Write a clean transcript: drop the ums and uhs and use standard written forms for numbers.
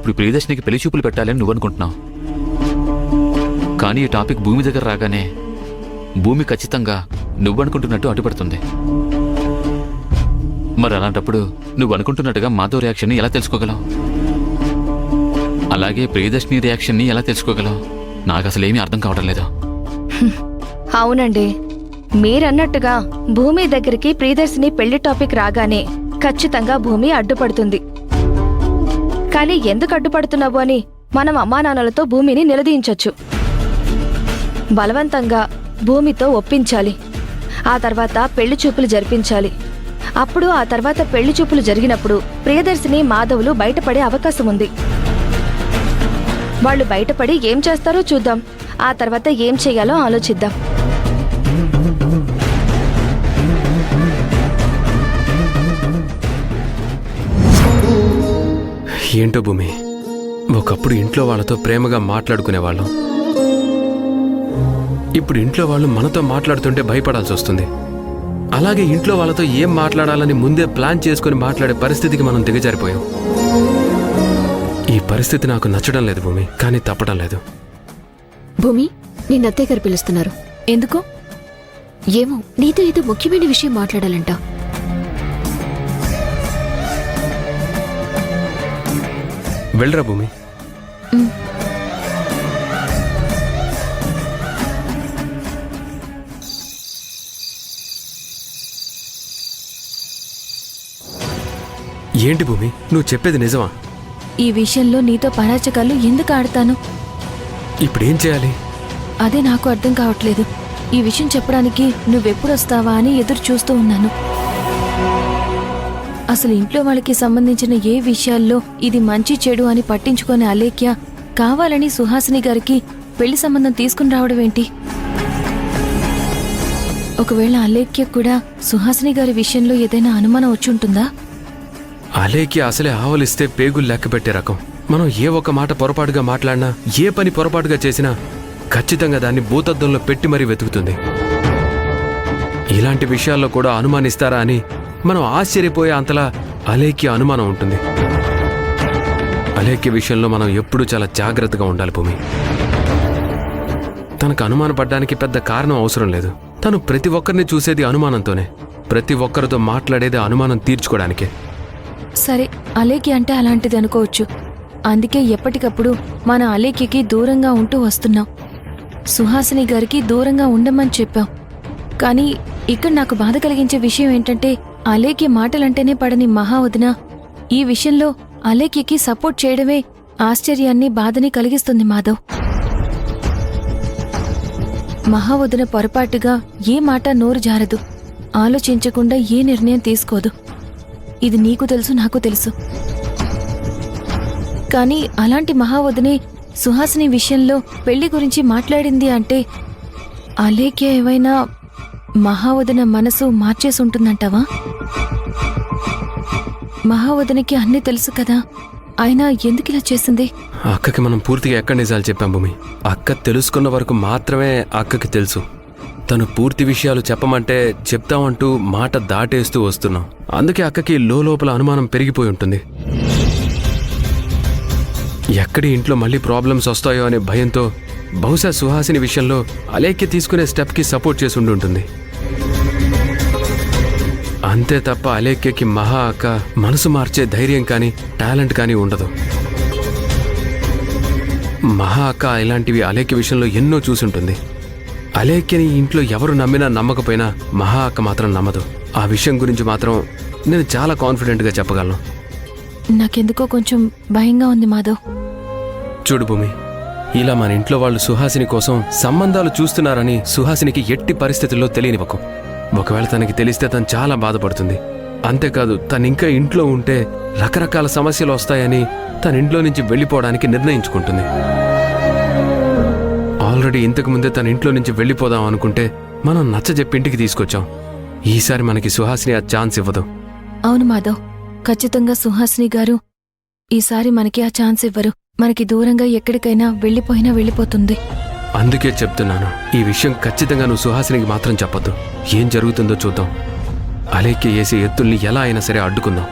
ఇప్పుడు ప్రియదర్శినికి పెళ్లి చూపులు పెట్టాలని నువ్వు అనుకుంటున్నావు. కానీ ఈ టాపిక్ భూమి దగ్గర రాగానే భూమి ఖచ్చితంగా నువ్వనుకుంటున్నట్టు అడ్డుపడుతుంది. మరి అలాంటప్పుడు నువ్వు అనుకుంటున్నట్టుగా మాధవ్ రియాక్షన్ని ఎలా తెలుసుకోగలవు? అలాగే ప్రియదర్శిని రియాక్షన్ని ఎలా తెలుసుకోగలవు? నాకు అసలేమీ అర్థం కావడం లేదు. అవునండి, మీరన్నట్టుగా భూమి దగ్గరికి ప్రియదర్శిని పెళ్లి టాపిక్ రాగానే ఖచ్చితంగా భూమి అడ్డుపడుతుంది. కానీ ఎందుకు అడ్డుపడుతున్నావు అని మనం అమ్మానాన్నలతో భూమిని నిలదీయించొచ్చు. బలవంతంగా భూమితో ఒప్పించాలి. ఆ తర్వాత పెళ్లి చూపులు జరిపించాలి. అప్పుడు ఆ తర్వాత పెళ్లి చూపులు జరిగినప్పుడు ప్రియదర్శిని మాధవులు బయటపడే అవకాశం ఉంది. వాళ్ళు బయటపడి ఏం చేస్తారో చూద్దాం. ఆ తర్వాత ఏం చేయాలో ఆలోచిద్దాం. ఏంటో భూమి, ఒకప్పుడు ఇంట్లో వాళ్ళతో ప్రేమగా మాట్లాడుకునేవాళ్ళం. ఇప్పుడు ఇంట్లో వాళ్ళు మనతో మాట్లాడుతుంటే భయపడాల్సి వస్తుంది. అలాగే ఇంట్లో వాళ్ళతో ఏం మాట్లాడాలని ముందే ప్లాన్ చేసుకుని మాట్లాడే పరిస్థితికి మనం దిగజారిపోయాం. ఈ పరిస్థితి నాకు నచ్చడం లేదు భూమి, కానీ తప్పడం లేదు. భూమి, నిన్న అత్తయ్య గారు పిలుస్తున్నారు. ఎందుకు? ఏమో, నీతో ఏదో ముఖ్యమైన విషయం మాట్లాడాలంట. వెళ్ళరా భూమి. ఏంటి భూమి, నువ్వు చెప్పేది నిజమా? ఈ విషయంలో నీతో పరాచకాలు ఎందుకు ఆడతాను? ఇప్పుడేం చేయాలి? అదే నాకు అర్థం కావట్లేదు. ఈ విషయం చెప్పడానికి నువ్వెప్పుడొస్తావా అని ఎదురు చూస్తూ ఉన్నాను. అసలు ఇంట్లో వాళ్ళకి సంబంధించిన ఏ విషయాల్లో ఇది మంచి చెడు అని పట్టించుకునే అలేఖ్య కావాలని సుహాసిని గారికి పెళ్లి సంబంధం తీసుకుని రావడం ఏంటి? ఒకవేళ అలేఖ్య కూడా సుహాసిని గారి విషయంలో ఏదైనా అనుమానం వచ్చుంటుందా? అలేఖ్య అసలే ఆవలిస్తే పేగులు లెక్క పెట్టే రకం. మనం ఏ ఒక్క మాట పొరపాటుగా మాట్లాడినా, ఏ పని పొరపాటుగా చేసినా ఖచ్చితంగా దాన్ని భూతద్దంలో పెట్టి మరీ వెతుకుతుంది. ఇలాంటి విషయాల్లో కూడా అనుమానిస్తారా అని మనం ఆశ్చర్యపోయే అంతలా అలేఖ్య అనుమానం ఉంటుంది. అలేఖ్య విషయంలో మనం ఎప్పుడూ చాలా జాగ్రత్తగా ఉండాలి భూమి. తనకు అనుమానపడ్డానికి పెద్ద కారణం అవసరం లేదు. తను ప్రతి ఒక్కరిని చూసేది అనుమానంతోనే, ప్రతి ఒక్కరితో మాట్లాడేది అనుమానం తీర్చుకోవడానికే. సరే, అలేఖ్య అంటే అలాంటిది అనుకోవచ్చు. అందుకే ఎప్పటికప్పుడు మన అలేఖ్యకి దూరంగా ఉంటూ వస్తున్నాం. సుహాసిని గారికి దూరంగా ఉండమని చెప్పాం. కానీ ఇక్కడ నాకు బాధ కలిగించే విషయం ఏంటంటే, అలేఖ్య మాటలంటేనే పడని మహావదిన ఈ విషయంలో అలేఖ్యకి సపోర్ట్ చేయడమే ఆశ్చర్యాన్ని, బాధని కలిగిస్తుంది మాధవ్. మహావదిన పొరపాటుగా ఏ మాట నోరు జారదు, ఆలోచించకుండా ఏ నిర్ణయం తీసుకోదు. ఇది నీకు తెలుసు, నాకు తెలుసు. కానీ అలాంటి మహావదిని సుహాసిని విషయంలో పెళ్లి గురించి మాట్లాడింది అంటే అలేఖ్య ఏమైనా మహావదిన మనసు మార్చేసుంటుందంటావా? మహావదినికి అన్నీ తెలుసు కదా, అయినా ఎందుకు ఇలా చేసింది? అక్కకి మనం పూర్తిగా ఎక్కడ నిజాలు చెప్పాం భూమి. అక్క తెలుసుకున్న వరకు మాత్రమే అక్కకి తెలుసు. తను పూర్తి విషయాలు చెప్పమంటే చెప్తామంటూ మాట దాటేస్తూ వస్తున్నాం. అందుకే అక్కకి లోపల అనుమానం పెరిగిపోయి ఉంటుంది. ఎక్కడి ఇంట్లో మళ్ళీ ప్రాబ్లమ్స్ వస్తాయో అనే భయంతో బహుశా సుహాసిని విషయంలో అలేఖ్య తీసుకునే స్టెప్కి సపోర్ట్ చేసి ఉంటుంది. అంతే తప్ప అలేఖ్యకి మహా అక్క మనసు మార్చే ధైర్యం కానీ టాలెంట్ కానీ ఉండదు. మహా అక్క ఇలాంటివి అలేఖ్య విషయంలో ఎన్నో చూసుంటుంది. అలేఖ్యని ఇంట్లో ఎవరు నమ్మినా నమ్మకపోయినా మహా అక్క మాత్రం నమ్మదు. ఆ విషయం గురించి మాత్రం నేను చాలా కాన్ఫిడెంట్గా చెప్పగలను. నాకెందుకో కొంచెం భయంగా ఉంది మాధవ్. చూడు భూమి, ఇలా మన ఇంట్లో వాళ్ళు సుహాసిని కోసం సంబంధాలు చూస్తున్నారని సుహాసినికి ఎట్టి పరిస్థితుల్లో తెలియనివ్వకు. ఒకవేళ తనకి తెలిస్తే తను చాలా బాధపడుతుంది. అంతేకాదు, తనింకా ఇంట్లో ఉంటే రకరకాల సమస్యలు వస్తాయని తన ఇంట్లో నుంచి వెళ్ళిపోవడానికి నిర్ణయించుకుంటుంది. ఆల్రెడీ ఇంతకుముందే తన ఇంట్లో నుంచి వెళ్ళిపోదాం అనుకుంటే మనం నచ్చజెప్పి ఇంటికి తీసుకొచ్చాం. ఈసారి మనకి సుహాసిని ఆ ఛాన్స్ ఇవ్వదు. అవును మాధవ్, ఖచ్చితంగా సుహాసిని గారు ఈసారి మనకి ఆ ఛాన్స్ ఇవ్వరు. మనకి దూరంగా ఎక్కడికైనా వెళ్ళిపోయినా వెళ్ళిపోతుంది. అందుకే చెప్తున్నాను, ఈ విషయం ఖచ్చితంగా నువ్వు సుహాసినికి మాత్రం చెప్పొద్దు. ఏం జరుగుతుందో చూద్దాం. అలేఖ్య వేసే ఎత్తుల్ని ఎలా అయినా సరే అడ్డుకుందాం.